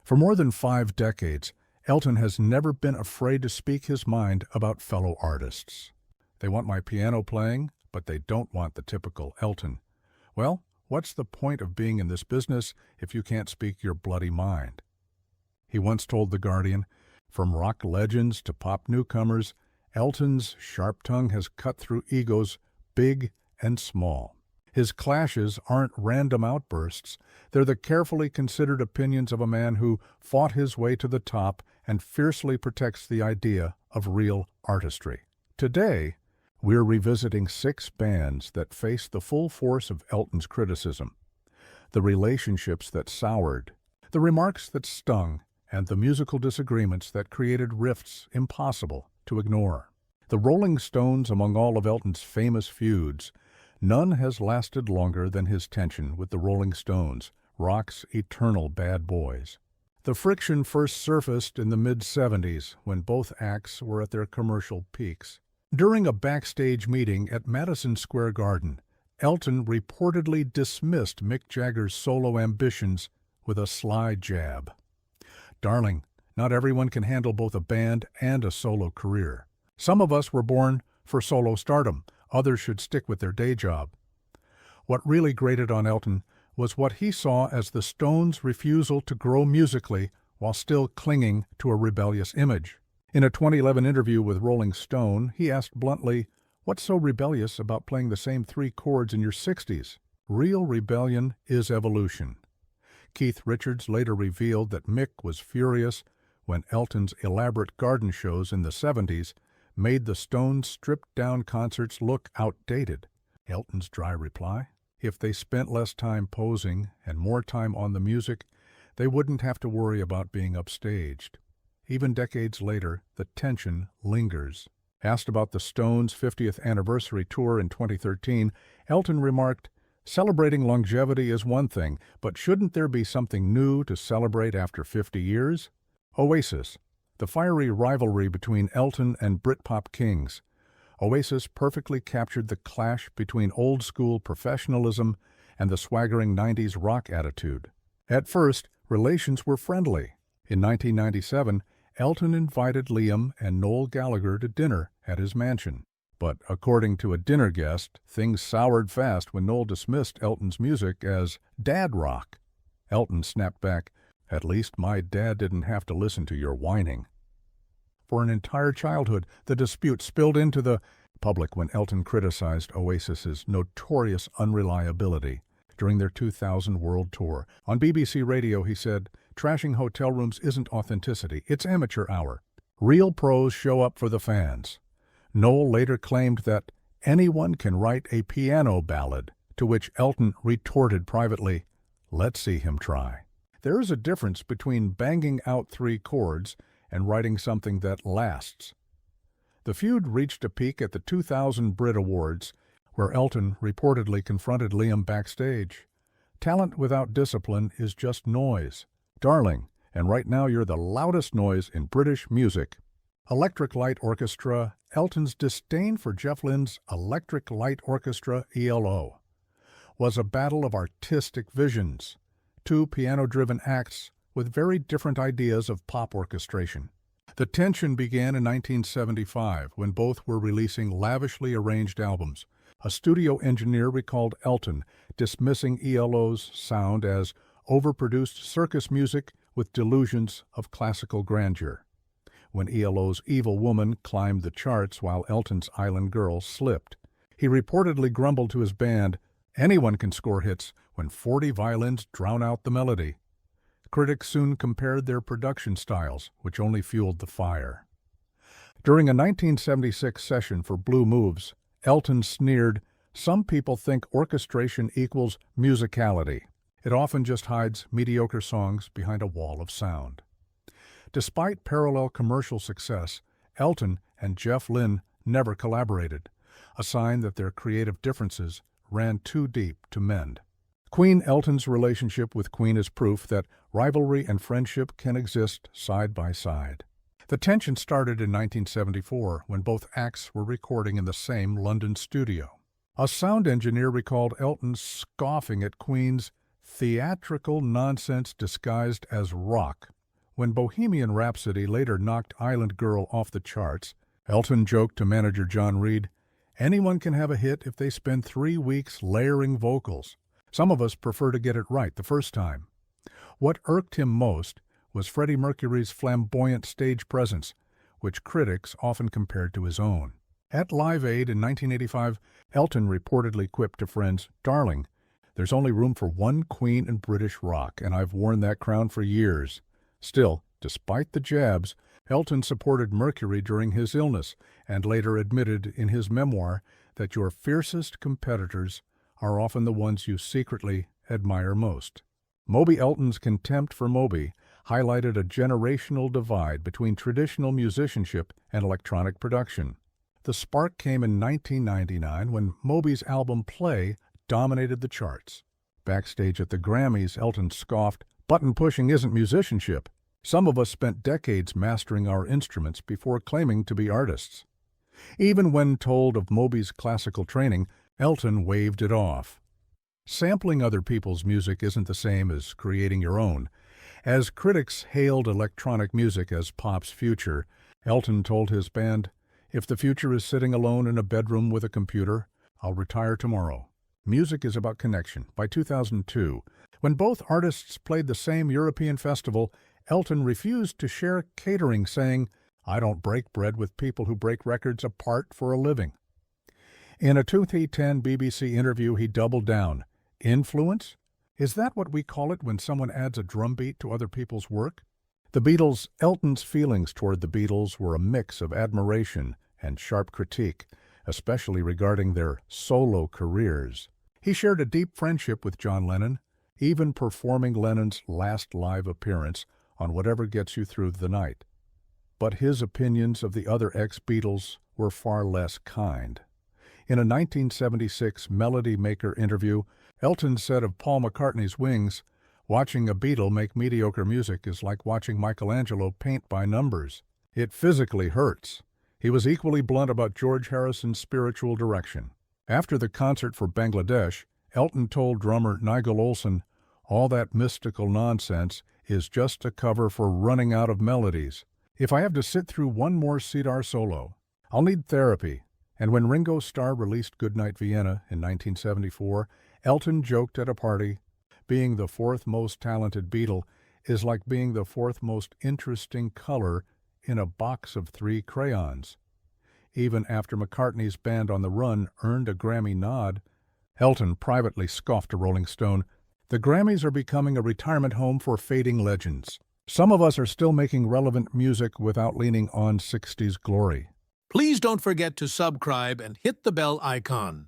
For more than 5 decades, Elton has never been afraid to speak his mind about fellow artists. They want my piano playing, but they don't want the typical Elton. Well, what's the point of being in this business if you can't speak your bloody mind? He once told The Guardian, from rock legends to pop newcomers, Elton's sharp tongue has cut through egos big and small. His clashes aren't random outbursts. They're the carefully considered opinions of a man who fought his way to the top and fiercely protects the idea of real artistry. Today, we're revisiting 6 bands that face the full force of Elton's criticism, the relationships that soured, the remarks that stung, and the musical disagreements that created rifts impossible to ignore. The Rolling Stones, among all of Elton's famous feuds, none has lasted longer than his tension with the Rolling Stones, rock's eternal bad boys. The friction first surfaced in the mid-'70s when both acts were at their commercial peaks. During a backstage meeting at Madison Square Garden, Elton reportedly dismissed Mick Jagger's solo ambitions with a sly jab. "Darling, not everyone can handle both a band and a solo career. Some of us were born for solo stardom. Others should stick with their day job." What really grated on Elton was what he saw as the Stones' refusal to grow musically while still clinging to a rebellious image. In a 2011 interview with Rolling Stone, he asked bluntly, "What's so rebellious about playing the same 3 chords in your 60s? Real rebellion is evolution." Keith Richards later revealed that Mick was furious when Elton's elaborate garden shows in the 70s made the Stones' stripped-down concerts look outdated. Elton's dry reply? If they spent less time posing and more time on the music, they wouldn't have to worry about being upstaged. Even decades later, the tension lingers. Asked about the Stones' 50th anniversary tour in 2013, Elton remarked, "Celebrating longevity is one thing, but shouldn't there be something new to celebrate after 50 years? Oasis, the fiery rivalry between Elton and Britpop kings. Oasis perfectly captured the clash between old-school professionalism and the swaggering 90s rock attitude. At first, relations were friendly. In 1997, Elton invited Liam and Noel Gallagher to dinner at his mansion. But according to a dinner guest, things soured fast when Noel dismissed Elton's music as dad rock. Elton snapped back, "At least my dad didn't have to listen to your whining." For an entire childhood, the dispute spilled into the public when Elton criticized Oasis's notorious unreliability during their 2000 world tour. On BBC Radio, he said, "Trashing hotel rooms isn't authenticity, it's amateur hour. Real pros show up for the fans." Noel later claimed that anyone can write a piano ballad, to which Elton retorted privately, "Let's see him try." There is a difference between banging out 3 chords and writing something that lasts. The feud reached a peak at the 2000 Brit Awards, where Elton reportedly confronted Liam backstage. "Talent without discipline is just noise. Darling, and right now you're the loudest noise in British music." Electric Light Orchestra, Elton's disdain for Jeff Lynne's Electric Light Orchestra, ELO, was a battle of artistic visions. 2 piano-driven acts with very different ideas of pop orchestration. The tension began in 1975 when both were releasing lavishly arranged albums. A studio engineer recalled Elton dismissing ELO's sound as overproduced circus music with delusions of classical grandeur. When ELO's Evil Woman climbed the charts while Elton's Island Girl slipped, he reportedly grumbled to his band, "Anyone can score hits when 40 violins drown out the melody." Critics soon compared their production styles, which only fueled the fire. During a 1976 session for Blue Moves, Elton sneered, "Some people think orchestration equals musicality. It often just hides mediocre songs behind a wall of sound." Despite parallel commercial success, Elton and Jeff Lynne never collaborated, a sign that their creative differences ran too deep to mend. Queen Elton's relationship with Queen is proof that rivalry and friendship can exist side by side. The tension started in 1974 when both acts were recording in the same London studio. A sound engineer recalled Elton scoffing at Queen's theatrical nonsense disguised as rock. When Bohemian Rhapsody later knocked Island Girl off the charts, Elton joked to manager John Reed, "Anyone can have a hit if they spend 3 weeks layering vocals. Some of us prefer to get it right the first time." What irked him most was Freddie Mercury's flamboyant stage presence, which critics often compared to his own. At Live Aid in 1985, Elton reportedly quipped to friends, "Darling, there's only room for one queen in British rock, and I've worn that crown for years." Still, despite the jabs, Elton supported Mercury during his illness and later admitted in his memoir that your fiercest competitors are often the ones you secretly admire most. Moby Elton's contempt for Moby highlighted a generational divide between traditional musicianship and electronic production. The spark came in 1999 when Moby's album Play dominated the charts. Backstage at the Grammys, Elton scoffed, "Button pushing isn't musicianship. Some of us spent decades mastering our instruments before claiming to be artists." Even when told of Moby's classical training, Elton waved it off. Sampling other people's music isn't the same as creating your own. As critics hailed electronic music as pop's future, Elton told his band, "If the future is sitting alone in a bedroom with a computer, I'll retire tomorrow." Music is about connection. By 2002, when both artists played the same European festival, Elton refused to share catering, saying, "I don't break bread with people who break records apart for a living." In a 2010 BBC interview, he doubled down. Influence? Is that what we call it when someone adds a drum beat to other people's work? The Beatles. Elton's feelings toward the Beatles were a mix of admiration and sharp critique, especially regarding their solo careers. He shared a deep friendship with John Lennon, even performing Lennon's last live appearance on Whatever Gets You Through the Night. But his opinions of the other ex-Beatles were far less kind. In a 1976 Melody Maker interview, Elton said of Paul McCartney's Wings, "Watching a Beatle make mediocre music is like watching Michelangelo paint by numbers. It physically hurts." He was equally blunt about George Harrison's spiritual direction. After the concert for Bangladesh, Elton told drummer Nigel Olsson, "All that mystical nonsense is just a cover for running out of melodies. If I have to sit through one more Cedar solo, I'll need therapy." And when Ringo Starr released Goodnight Vienna in 1974, Elton joked at a party, "Being the fourth most talented Beatle is like being the fourth most interesting color in a box of 3 crayons." Even after McCartney's Band on the Run earned a Grammy nod, Elton privately scoffed to Rolling Stone, "The Grammys are becoming a retirement home for fading legends. Some of us are still making relevant music without leaning on 60s glory." Please don't forget to subscribe and hit the bell icon.